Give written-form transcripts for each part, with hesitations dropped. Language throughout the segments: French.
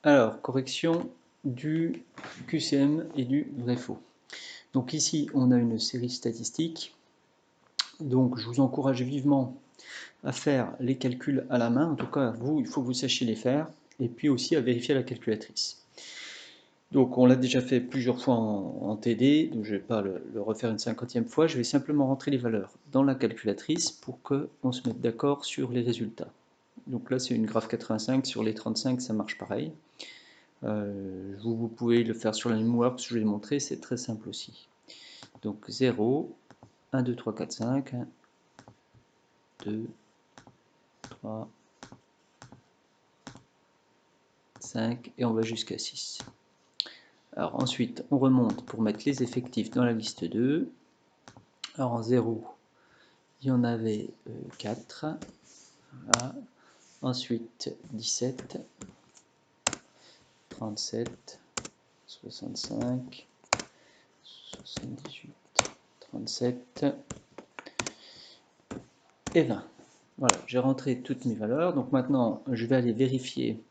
Alors, correction du QCM et du vrai-faux. Donc ici, on a une série statistique. Donc je vous encourage vivement à faire les calculs à la main. En tout cas, vous, il faut que vous sachiez les faire. Et puis aussi à vérifier la calculatrice. Donc on l'a déjà fait plusieurs fois en TD, donc je ne vais pas le refaire une 50e fois. Je vais simplement rentrer les valeurs dans la calculatrice pour qu'on se mette d'accord sur les résultats. Donc là, c'est une graphe 85. Sur les 35, ça marche pareil. Vous pouvez le faire sur la mémoire, parce que je vais le montrer, c'est très simple aussi. Donc 0, 1, 2, 3, 4, 5, 1, 2, 3, 5, et on va jusqu'à 6. Alors ensuite, on remonte pour mettre les effectifs dans la liste 2. Alors en 0, il y en avait 4. Voilà. Ensuite, 17, 37, 65, 78, 37 et 20. Voilà, j'ai rentré toutes mes valeurs. Donc maintenant, je vais aller vérifier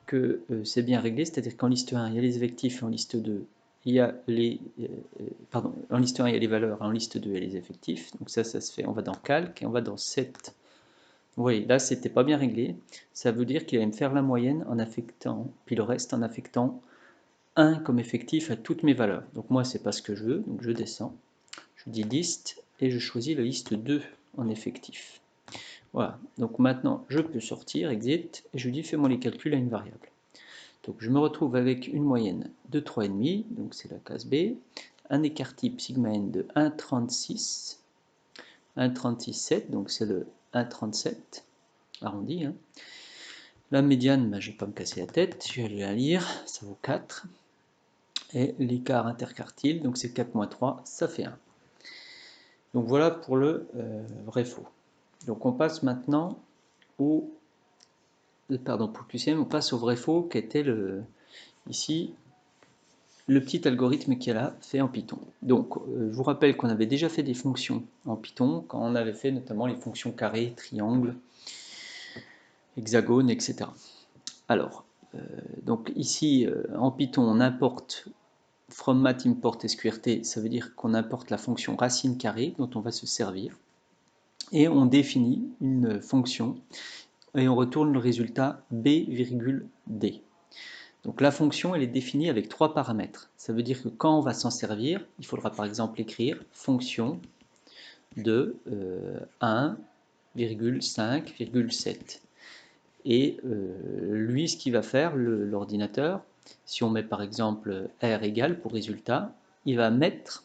que c'est bien réglé, c'est-à-dire qu'en liste 1, il y a les effectifs, et en liste 2, il y a les... pardon, en liste 1, il y a les valeurs, en liste 2, il y a les effectifs. Donc ça se fait, on va dans Calque, et on va dans 7. Vous voyez, là, c'était pas bien réglé. Ça veut dire qu'il allait me faire la moyenne en affectant, puis le reste en affectant 1 comme effectif à toutes mes valeurs. Donc moi, c'est pas ce que je veux, donc je descends. Je dis liste, et je choisis la liste 2 en effectif. Voilà, donc maintenant je peux sortir, exit, et je lui dis fais-moi les calculs à une variable. Donc je me retrouve avec une moyenne de 3,5, donc c'est la case B, un écart type sigma n de 1,36, 1,36,7, donc c'est le 1,37, arrondi. Hein. La médiane, ben, je ne vais pas me casser la tête, je vais aller la lire, ça vaut 4. Et l'écart interquartile, donc c'est 4 moins 3, ça fait 1. Donc voilà pour le vrai-faux. Donc on passe maintenant au... Pardon, pour le QCM, on passe au vrai-faux qui était ici le petit algorithme qu'elle a fait en Python. Donc je vous rappelle qu'on avait déjà fait des fonctions en Python quand on avait fait notamment les fonctions carré, triangle, hexagone, etc. Alors, donc ici en Python on importe from math import sqrt, ça veut dire qu'on importe la fonction racine carrée dont on va se servir et on définit une fonction et on retourne le résultat b,d. Donc la fonction, elle est définie avec 3 paramètres. Ça veut dire que quand on va s'en servir, il faudra par exemple écrire fonction de 1,5,7. Et lui, ce qu'il va faire, l'ordinateur, si on met par exemple r égale pour résultat, il va mettre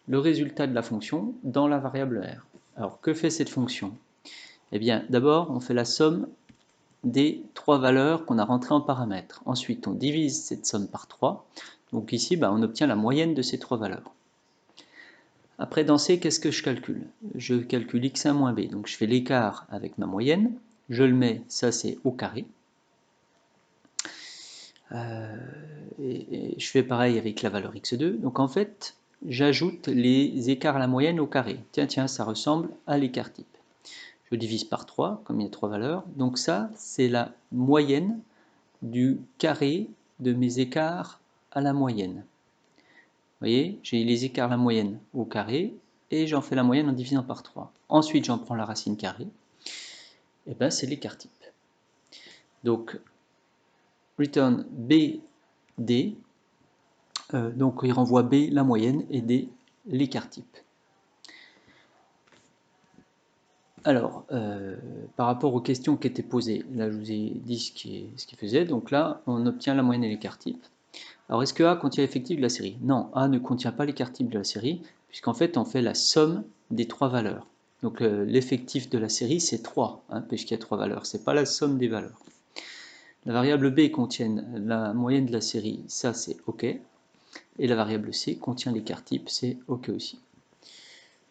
le résultat de la fonction dans la variable r. Alors que fait cette fonction? Eh bien, d'abord, on fait la somme des 3 valeurs qu'on a rentrées en paramètres. Ensuite, on divise cette somme par 3. Donc ici, on obtient la moyenne de ces 3 valeurs. Après, dans C, qu'est-ce que je calcule? Je calcule x1 moins b. Donc je fais l'écart avec ma moyenne. Je le mets, ça c'est au carré. Et je fais pareil avec la valeur x2. Donc en fait, j'ajoute les écarts à la moyenne au carré. Tiens, ça ressemble à l'écart type. Je divise par 3, comme il y a 3 valeurs. Donc ça, c'est la moyenne du carré de mes écarts à la moyenne. Vous voyez, j'ai les écarts à la moyenne au carré, et j'en fais la moyenne en divisant par 3. Ensuite, j'en prends la racine carrée, et bien c'est l'écart type. Donc, return BD, donc il renvoie B la moyenne et D l'écart type. Alors, par rapport aux questions qui étaient posées, là je vous ai dit ce qu'il faisait, donc là on obtient la moyenne et l'écart type. Alors est-ce que A contient l'effectif de la série? Non, A ne contient pas l'écart type de la série, puisqu'en fait on fait la somme des 3 valeurs. Donc l'effectif de la série c'est 3, hein, puisqu'il y a 3 valeurs, c'est pas la somme des valeurs. La variable B contient la moyenne de la série, ça c'est OK, et la variable C contient l'écart type, c'est OK aussi.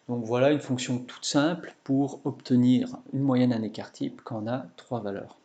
Donc voilà une fonction toute simple pour obtenir une moyenne, un écart type quand on a 3 valeurs.